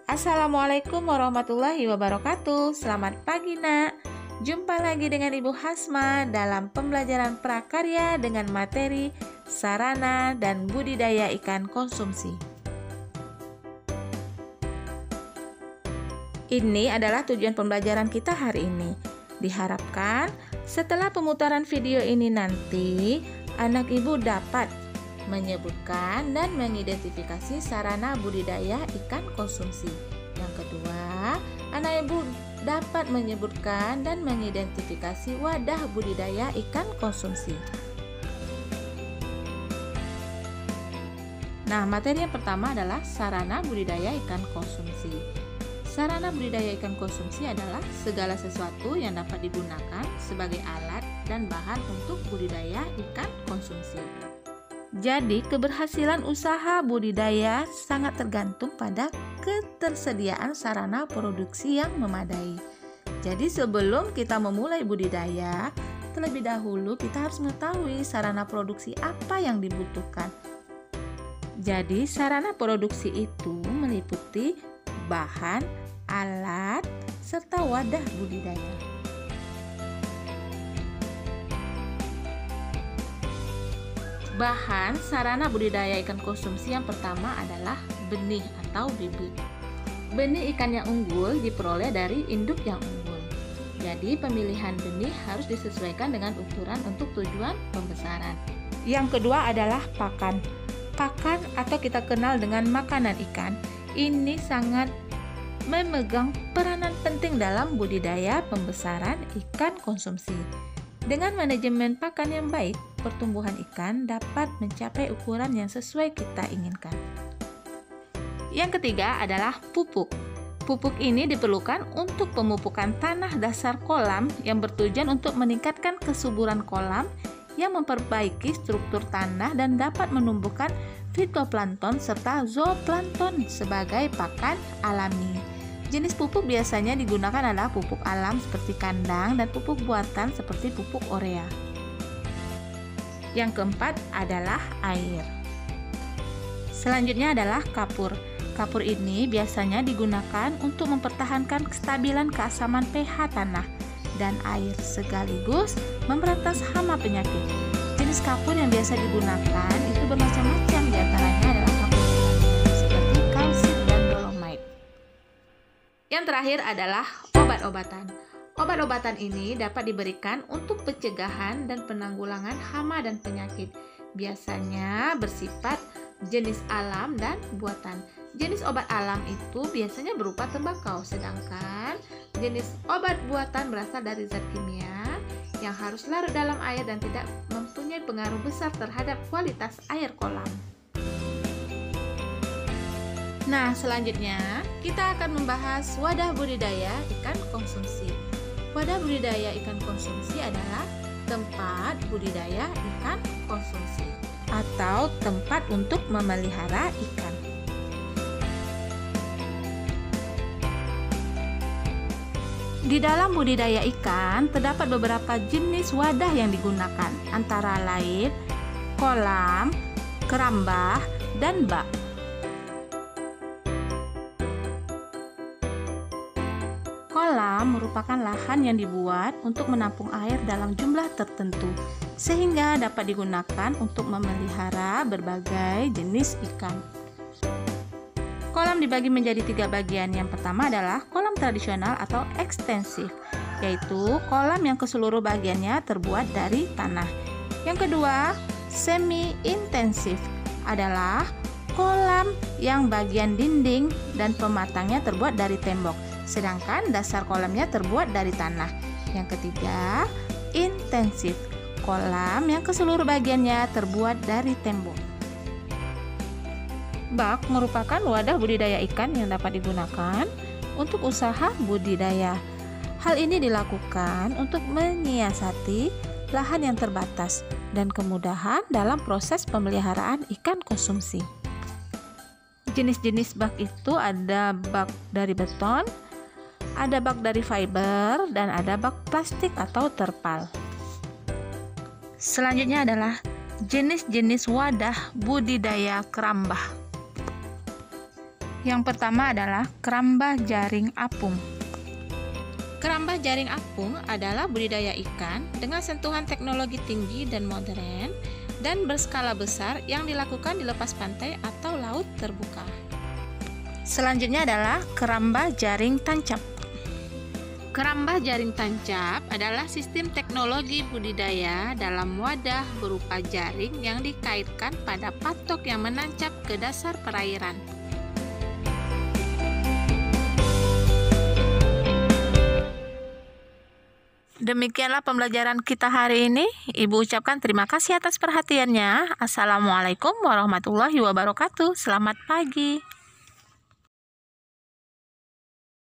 Assalamualaikum warahmatullahi wabarakatuh. Selamat pagi nak. Jumpa lagi dengan Ibu Hasma dalam pembelajaran prakarya dengan materi sarana dan budidaya ikan konsumsi. Ini adalah tujuan pembelajaran kita hari ini. Diharapkan setelah pemutaran video ini nanti anak ibu dapat menyebutkan dan mengidentifikasi sarana budidaya ikan konsumsi. Yang kedua, anak ibu dapat menyebutkan dan mengidentifikasi wadah budidaya ikan konsumsi. Nah, materi yang pertama adalah sarana budidaya ikan konsumsi. Sarana budidaya ikan konsumsi adalah segala sesuatu yang dapat digunakan sebagai alat dan bahan untuk budidaya ikan konsumsi. Jadi, keberhasilan usaha budidaya sangat tergantung pada ketersediaan sarana produksi yang memadai. Jadi, sebelum kita memulai budidaya, terlebih dahulu kita harus mengetahui sarana produksi apa yang dibutuhkan. Jadi, sarana produksi itu meliputi bahan, alat, serta wadah budidaya. Bahan sarana budidaya ikan konsumsi yang pertama adalah benih atau bibit. Benih ikan yang unggul diperoleh dari induk yang unggul. Jadi pemilihan benih harus disesuaikan dengan ukuran untuk tujuan pembesaran. Yang kedua adalah pakan. Pakan atau kita kenal dengan makanan ikan, ini sangat memegang peranan penting dalam budidaya pembesaran ikan konsumsi. Dengan manajemen pakan yang baik, pertumbuhan ikan dapat mencapai ukuran yang sesuai kita inginkan. Yang ketiga adalah pupuk. Pupuk ini diperlukan untuk pemupukan tanah dasar kolam yang bertujuan untuk meningkatkan kesuburan kolam, yang memperbaiki struktur tanah dan dapat menumbuhkan fitoplankton serta zooplankton sebagai pakan alami. Jenis pupuk biasanya digunakan adalah pupuk alam seperti kandang dan pupuk buatan seperti pupuk urea. Yang keempat adalah air. Selanjutnya adalah kapur. Kapur ini biasanya digunakan untuk mempertahankan kestabilan keasaman pH tanah dan air sekaligus memberantas hama penyakit. Jenis kapur yang biasa digunakan itu bermacam-macam, diantaranya adalah kapur seperti kalsit dan dolomite. Yang terakhir adalah obat-obatan. Obat-obatan ini dapat diberikan untuk pencegahan dan penanggulangan hama dan penyakit. Biasanya bersifat jenis alam dan buatan. Jenis obat alam itu biasanya berupa tembakau, sedangkan jenis obat buatan berasal dari zat kimia yang harus larut dalam air dan tidak mempunyai pengaruh besar terhadap kualitas air kolam. Nah, selanjutnya kita akan membahas wadah budidaya ikan konsumsi. Wadah budidaya ikan konsumsi adalah tempat budidaya ikan konsumsi atau tempat untuk memelihara ikan. Di dalam budidaya ikan terdapat beberapa jenis wadah yang digunakan, antara lain kolam, kerambah, dan bak. Kolam merupakan lahan yang dibuat untuk menampung air dalam jumlah tertentu, sehingga dapat digunakan untuk memelihara berbagai jenis ikan. Kolam dibagi menjadi 3 bagian. Yang pertama adalah kolam tradisional atau ekstensif, yaitu kolam yang keseluruh bagiannya terbuat dari tanah. Yang kedua, semi-intensif adalah kolam yang bagian dinding dan pematangnya terbuat dari tembok, sedangkan dasar kolamnya terbuat dari tanah. Yang ketiga, intensif, kolam yang keseluruh bagiannya terbuat dari tembok. Bak merupakan wadah budidaya ikan yang dapat digunakan untuk usaha budidaya. Hal ini dilakukan untuk menyiasati lahan yang terbatas dan kemudahan dalam proses pemeliharaan ikan konsumsi. Jenis-jenis bak itu ada bak dari beton, ada bak dari fiber, dan ada bak plastik atau terpal. Selanjutnya adalah jenis-jenis wadah budidaya kerambah. Yang pertama adalah keramba jaring apung. Keramba jaring apung adalah budidaya ikan dengan sentuhan teknologi tinggi dan modern dan berskala besar yang dilakukan di lepas pantai atau laut terbuka. Selanjutnya adalah keramba jaring tancap. Keramba jaring tancap adalah sistem teknologi budidaya dalam wadah berupa jaring yang dikaitkan pada patok yang menancap ke dasar perairan. Demikianlah pembelajaran kita hari ini. Ibu ucapkan terima kasih atas perhatiannya. Assalamualaikum warahmatullahi wabarakatuh. Selamat pagi.